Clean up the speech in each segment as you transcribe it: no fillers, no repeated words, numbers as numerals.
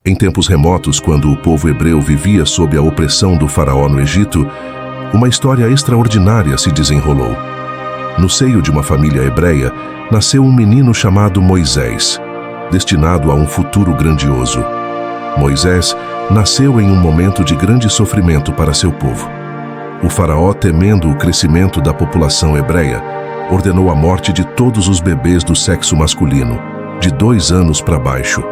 Em tempos remotos, quando o povo hebreu vivia sob a opressão do faraó no Egito, uma história extraordinária se desenrolou. No seio de uma família hebreia, nasceu um menino chamado Moisés, destinado a um futuro grandioso. Moisés nasceu em um momento de grande sofrimento para seu povo. O faraó, temendo o crescimento da população hebreia, ordenou a morte de todos os bebês do sexo masculino, de 2 anos para baixo.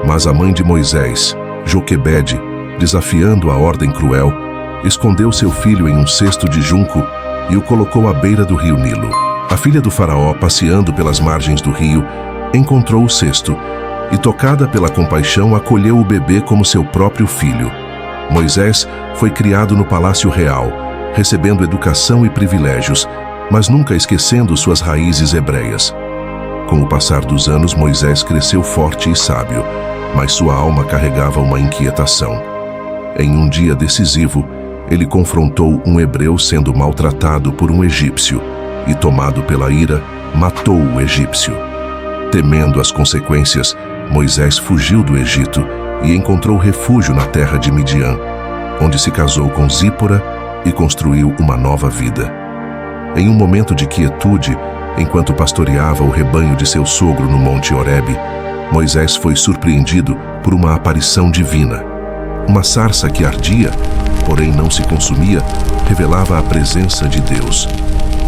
Mas a mãe de Moisés, Joquebede, desafiando a ordem cruel, escondeu seu filho em um cesto de junco e o colocou à beira do rio Nilo. A filha do faraó, passeando pelas margens do rio, encontrou o cesto e, tocada pela compaixão, acolheu o bebê como seu próprio filho. Moisés foi criado no palácio real, recebendo educação e privilégios, mas nunca esquecendo suas raízes hebreias. Com o passar dos anos, Moisés cresceu forte e sábio, mas sua alma carregava uma inquietação. Em um dia decisivo, ele confrontou um hebreu sendo maltratado por um egípcio e, tomado pela ira, matou o egípcio. Temendo as consequências, Moisés fugiu do Egito e encontrou refúgio na terra de Midian, onde se casou com Zípora e construiu uma nova vida. Em um momento de quietude, enquanto pastoreava o rebanho de seu sogro no Monte Horebe, Moisés foi surpreendido por uma aparição divina. Uma sarça que ardia, porém não se consumia, revelava a presença de Deus.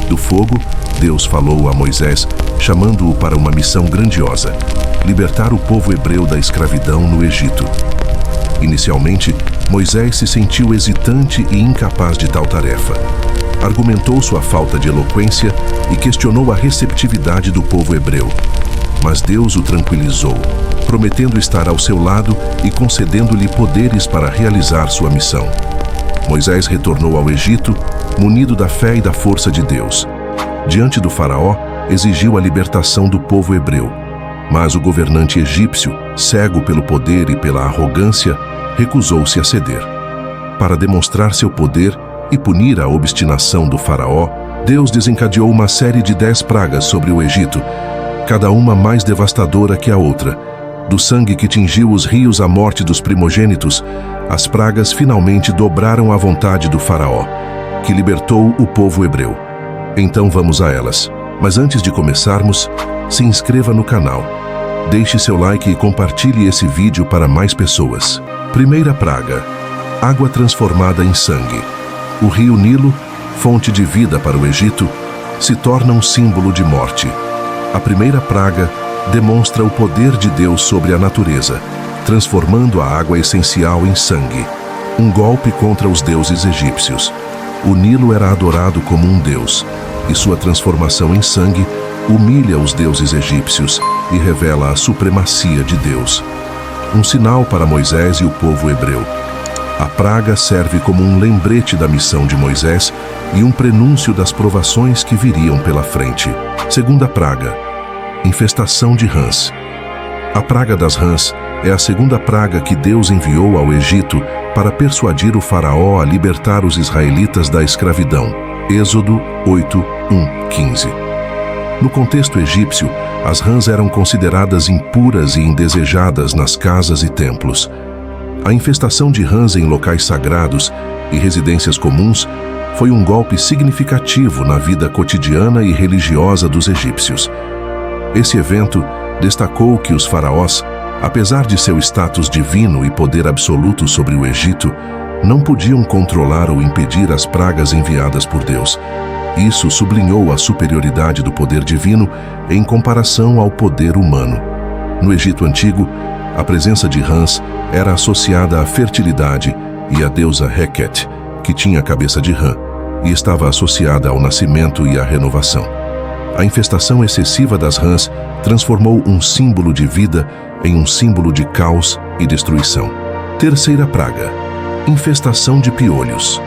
Do fogo, Deus falou a Moisés, chamando-o para uma missão grandiosa: libertar o povo hebreu da escravidão no Egito. Inicialmente, Moisés se sentiu hesitante e incapaz de tal tarefa. Argumentou sua falta de eloquência e questionou a receptividade do povo hebreu. Mas Deus o tranquilizou, prometendo estar ao seu lado e concedendo-lhe poderes para realizar sua missão. Moisés retornou ao Egito, munido da fé e da força de Deus. Diante do faraó, exigiu a libertação do povo hebreu. Mas o governante egípcio, cego pelo poder e pela arrogância, recusou-se a ceder. Para demonstrar seu poder e punir a obstinação do faraó, Deus desencadeou uma série de 10 pragas sobre o Egito, cada uma mais devastadora que a outra. Do sangue que tingiu os rios à morte dos primogênitos, as pragas finalmente dobraram a vontade do faraó, que libertou o povo hebreu. Então vamos a elas. Mas antes de começarmos, se inscreva no canal, deixe seu like e compartilhe esse vídeo para mais pessoas. Primeira praga: água transformada em sangue. O rio Nilo, fonte de vida para o Egito, se torna um símbolo de morte. A primeira praga demonstra o poder de Deus sobre a natureza, transformando a água essencial em sangue, um golpe contra os deuses egípcios. O Nilo era adorado como um deus, e sua transformação em sangue humilha os deuses egípcios e revela a supremacia de Deus. Um sinal para Moisés e o povo hebreu. A praga serve como um lembrete da missão de Moisés e um prenúncio das provações que viriam pela frente. Segunda praga: infestação de rãs. A praga das rãs é a segunda praga que Deus enviou ao Egito para persuadir o faraó a libertar os israelitas da escravidão. Êxodo 8:1-15. No contexto egípcio, as rãs eram consideradas impuras e indesejadas nas casas e templos. A infestação de rãs em locais sagrados e residências comuns foi um golpe significativo na vida cotidiana e religiosa dos egípcios. Esse evento destacou que os faraós, apesar de seu status divino e poder absoluto sobre o Egito, não podiam controlar ou impedir as pragas enviadas por Deus. Isso sublinhou a superioridade do poder divino em comparação ao poder humano. No Egito Antigo, a presença de rãs era associada à fertilidade e à deusa Heket, que tinha a cabeça de rã, e estava associada ao nascimento e à renovação. A infestação excessiva das rãs transformou um símbolo de vida em um símbolo de caos e destruição. Terceira praga: infestação de piolhos.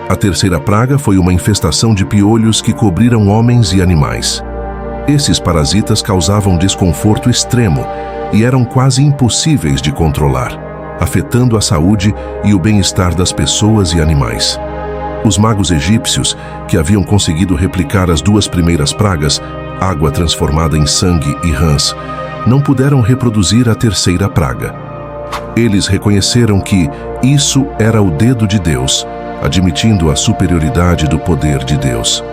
A terceira praga foi uma infestação de piolhos que cobriram homens e animais. Esses parasitas causavam desconforto extremo e eram quase impossíveis de controlar, afetando a saúde e o bem-estar das pessoas e animais. Os magos egípcios, que haviam conseguido replicar as 2 primeiras pragas, água transformada em sangue e rãs, não puderam reproduzir a terceira praga. Eles reconheceram que isso era o dedo de Deus, admitindo a superioridade do poder de Deus.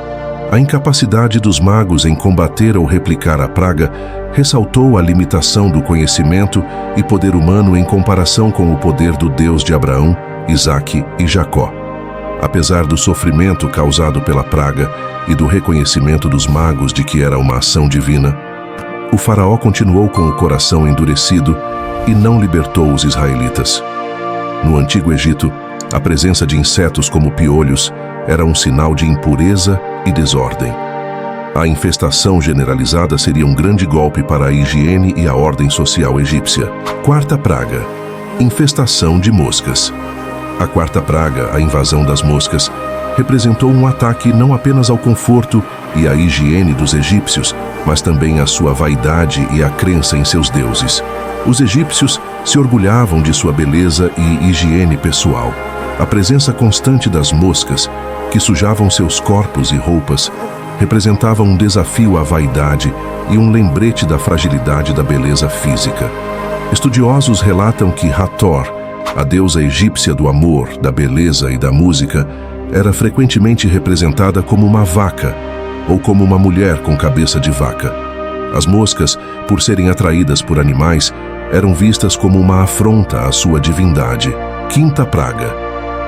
A incapacidade dos magos em combater ou replicar a praga ressaltou a limitação do conhecimento e poder humano em comparação com o poder do Deus de Abraão, Isaque e Jacó. Apesar do sofrimento causado pela praga e do reconhecimento dos magos de que era uma ação divina, o faraó continuou com o coração endurecido e não libertou os israelitas. No Antigo Egito, a presença de insetos como piolhos era um sinal de impureza e desordem. A infestação generalizada seria um grande golpe para a higiene e a ordem social egípcia. Quarta praga: infestação de moscas. A quarta praga, a invasão das moscas, representou um ataque não apenas ao conforto e à higiene dos egípcios, mas também à sua vaidade e à crença em seus deuses. Os egípcios se orgulhavam de sua beleza e higiene pessoal. A presença constante das moscas, que sujavam seus corpos e roupas, representava um desafio à vaidade e um lembrete da fragilidade da beleza física. Estudiosos relatam que Hathor, a deusa egípcia do amor, da beleza e da música, era frequentemente representada como uma vaca ou como uma mulher com cabeça de vaca. As moscas, por serem atraídas por animais, eram vistas como uma afronta à sua divindade. Quinta praga: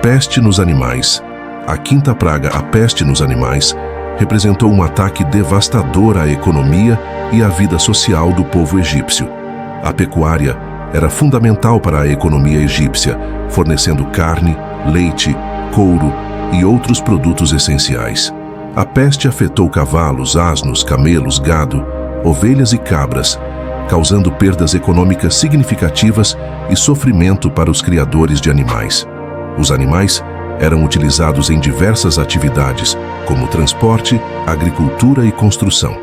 peste nos animais. A quinta praga, a peste nos animais, representou um ataque devastador à economia e à vida social do povo egípcio. A pecuária era fundamental para a economia egípcia, fornecendo carne, leite, couro e outros produtos essenciais. A peste afetou cavalos, asnos, camelos, gado, ovelhas e cabras, causando perdas econômicas significativas e sofrimento para os criadores de animais. Os animais eram utilizados em diversas atividades, como transporte, agricultura e construção.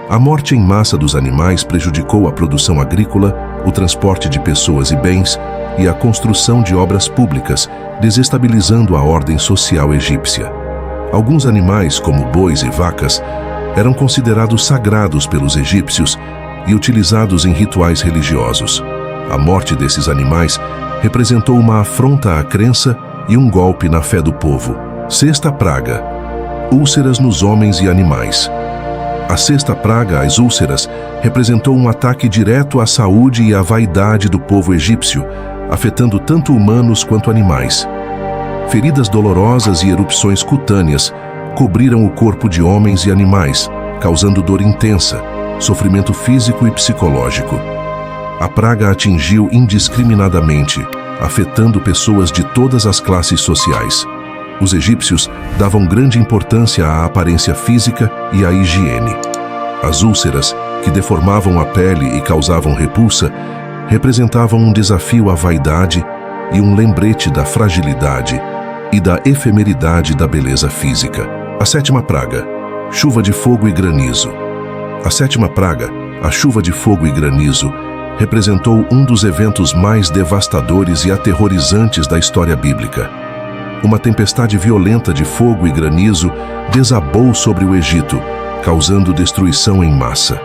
A morte em massa dos animais prejudicou a produção agrícola, o transporte de pessoas e bens e a construção de obras públicas, desestabilizando a ordem social egípcia. Alguns animais, como bois e vacas, eram considerados sagrados pelos egípcios e utilizados em rituais religiosos. A morte desses animais representou uma afronta à crença e um golpe na fé do povo. Sexta praga: úlceras nos homens e animais. A sexta praga, as úlceras, representou um ataque direto à saúde e à vaidade do povo egípcio, afetando tanto humanos quanto animais. Feridas dolorosas e erupções cutâneas cobriram o corpo de homens e animais, causando dor intensa, sofrimento físico e psicológico. A praga atingiu indiscriminadamente, afetando pessoas de todas as classes sociais. Os egípcios davam grande importância à aparência física e à higiene. As úlceras, que deformavam a pele e causavam repulsa, representavam um desafio à vaidade e um lembrete da fragilidade e da efemeridade da beleza física. A sétima praga: chuva de fogo e granizo. A sétima praga, a chuva de fogo e granizo, representou um dos eventos mais devastadores e aterrorizantes da história bíblica. Uma tempestade violenta de fogo e granizo desabou sobre o Egito, causando destruição em massa.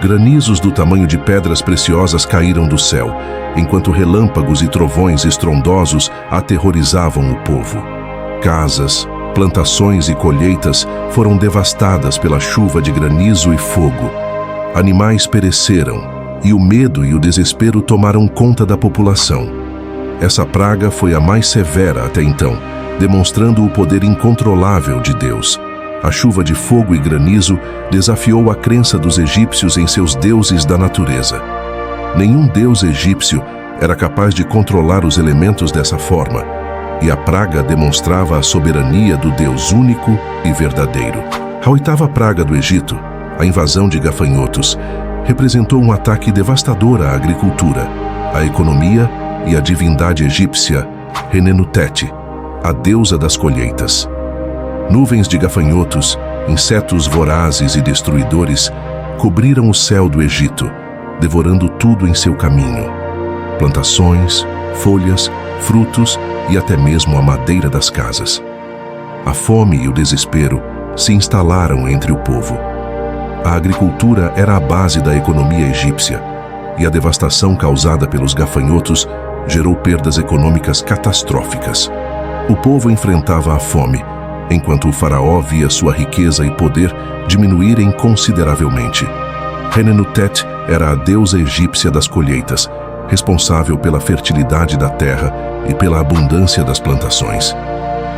Granizos do tamanho de pedras preciosas caíram do céu, enquanto relâmpagos e trovões estrondosos aterrorizavam o povo. Casas, plantações e colheitas foram devastadas pela chuva de granizo e fogo. Animais pereceram, e o medo e o desespero tomaram conta da população. Essa praga foi a mais severa até então, demonstrando o poder incontrolável de Deus. A chuva de fogo e granizo desafiou a crença dos egípcios em seus deuses da natureza. Nenhum deus egípcio era capaz de controlar os elementos dessa forma, e a praga demonstrava a soberania do Deus único e verdadeiro. A oitava praga do Egito, a invasão de gafanhotos, representou um ataque devastador à agricultura, à economia e à divindade egípcia Renenutete, a deusa das colheitas. Nuvens de gafanhotos, insetos vorazes e destruidores, cobriram o céu do Egito, devorando tudo em seu caminho: plantações, folhas, frutos e até mesmo a madeira das casas. A fome e o desespero se instalaram entre o povo. A agricultura era a base da economia egípcia, e a devastação causada pelos gafanhotos gerou perdas econômicas catastróficas. O povo enfrentava a fome, enquanto o faraó via sua riqueza e poder diminuírem consideravelmente. Renenutet era a deusa egípcia das colheitas, responsável pela fertilidade da terra e pela abundância das plantações.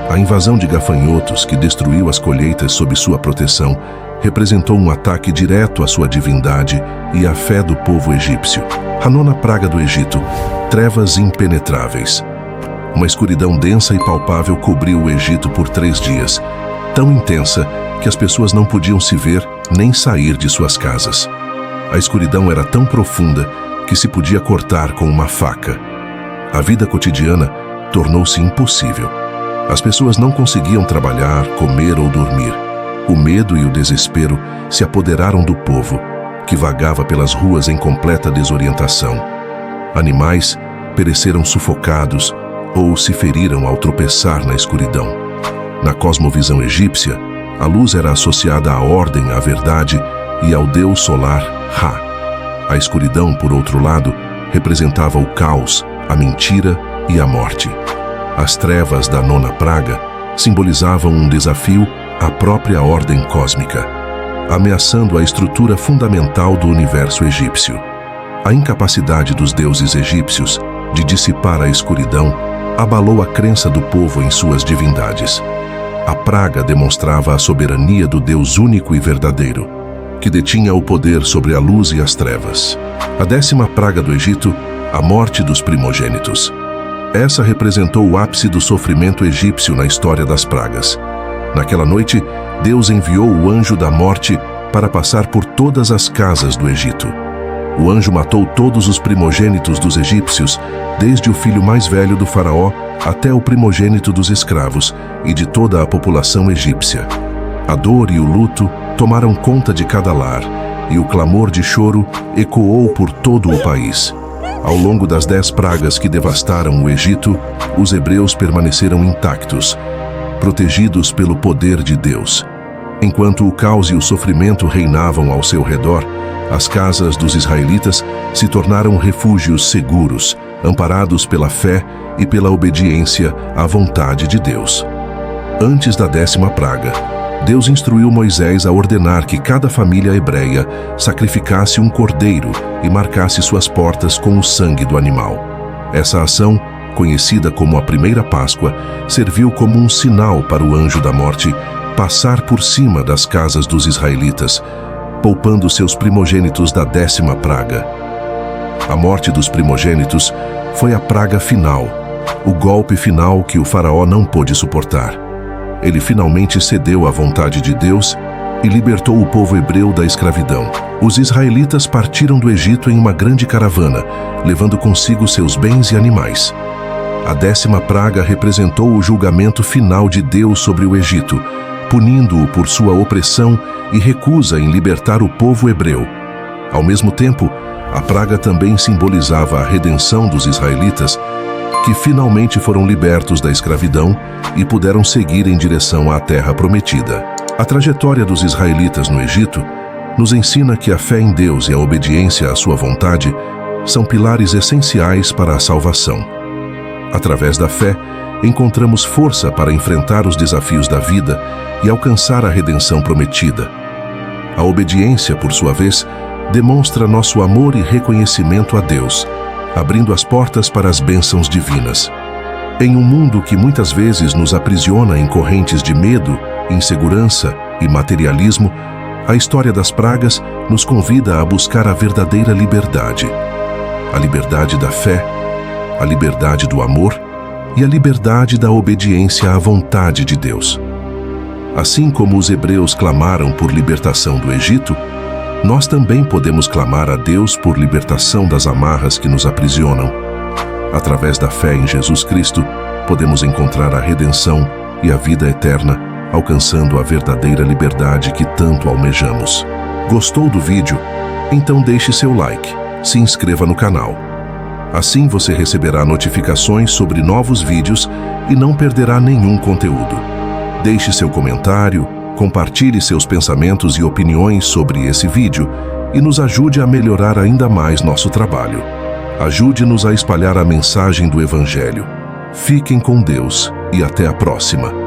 A invasão de gafanhotos, que destruiu as colheitas sob sua proteção, representou um ataque direto à sua divindade e à fé do povo egípcio. A nona praga do Egito: trevas impenetráveis. Uma escuridão densa e palpável cobriu o Egito por 3 dias, tão intensa que as pessoas não podiam se ver nem sair de suas casas. A escuridão era tão profunda que se podia cortar com uma faca. A vida cotidiana tornou-se impossível. As pessoas não conseguiam trabalhar, comer ou dormir. O medo e o desespero se apoderaram do povo, que vagava pelas ruas em completa desorientação. Animais pereceram sufocados ou se feriram ao tropeçar na escuridão. Na cosmovisão egípcia, a luz era associada à ordem, à verdade e ao deus solar Ra. A escuridão, por outro lado, representava o caos, a mentira e a morte. As trevas da nona praga simbolizavam um desafio à própria ordem cósmica, ameaçando a estrutura fundamental do universo egípcio. A incapacidade dos deuses egípcios de dissipar a escuridão abalou a crença do povo em suas divindades. A praga demonstrava a soberania do Deus único e verdadeiro, que detinha o poder sobre a luz e as trevas. A 10ª praga do Egito: a morte dos primogênitos. Essa representou o ápice do sofrimento egípcio na história das pragas. Naquela noite, Deus enviou o anjo da morte para passar por todas as casas do Egito. O anjo matou todos os primogênitos dos egípcios, desde o filho mais velho do faraó até o primogênito dos escravos e de toda a população egípcia. A dor e o luto tomaram conta de cada lar, e o clamor de choro ecoou por todo o país. Ao longo das 10 pragas que devastaram o Egito, os hebreus permaneceram intactos, protegidos pelo poder de Deus. Enquanto o caos e o sofrimento reinavam ao seu redor, as casas dos israelitas se tornaram refúgios seguros, amparados pela fé e pela obediência à vontade de Deus. Antes da 10ª praga, Deus instruiu Moisés a ordenar que cada família hebreia sacrificasse um cordeiro e marcasse suas portas com o sangue do animal. Essa ação, conhecida como a primeira Páscoa, serviu como um sinal para o anjo da morte passar por cima das casas dos israelitas, poupando seus primogênitos da 10ª praga. A morte dos primogênitos foi a praga final, o golpe final que o faraó não pôde suportar. Ele finalmente cedeu à vontade de Deus e libertou o povo hebreu da escravidão. Os israelitas partiram do Egito em uma grande caravana, levando consigo seus bens e animais. A 10ª praga representou o julgamento final de Deus sobre o Egito, punindo-o por sua opressão e recusa em libertar o povo hebreu. Ao mesmo tempo, a praga também simbolizava a redenção dos israelitas, que finalmente foram libertos da escravidão e puderam seguir em direção à terra prometida. A trajetória dos israelitas no Egito nos ensina que a fé em Deus e a obediência à sua vontade são pilares essenciais para a salvação. Através da fé, encontramos força para enfrentar os desafios da vida e alcançar a redenção prometida. A obediência, por sua vez, demonstra nosso amor e reconhecimento a Deus, abrindo as portas para as bênçãos divinas. Em um mundo que muitas vezes nos aprisiona em correntes de medo, insegurança e materialismo, a história das pragas nos convida a buscar a verdadeira liberdade. A liberdade da fé, a liberdade do amor e a liberdade da obediência à vontade de Deus. Assim como os hebreus clamaram por libertação do Egito, nós também podemos clamar a Deus por libertação das amarras que nos aprisionam. Através da fé em Jesus Cristo, podemos encontrar a redenção e a vida eterna, alcançando a verdadeira liberdade que tanto almejamos. Gostou do vídeo? Então deixe seu like, se inscreva no canal. Assim você receberá notificações sobre novos vídeos e não perderá nenhum conteúdo. Deixe seu comentário, compartilhe seus pensamentos e opiniões sobre esse vídeo e nos ajude a melhorar ainda mais nosso trabalho. Ajude-nos a espalhar a mensagem do Evangelho. Fiquem com Deus e até a próxima.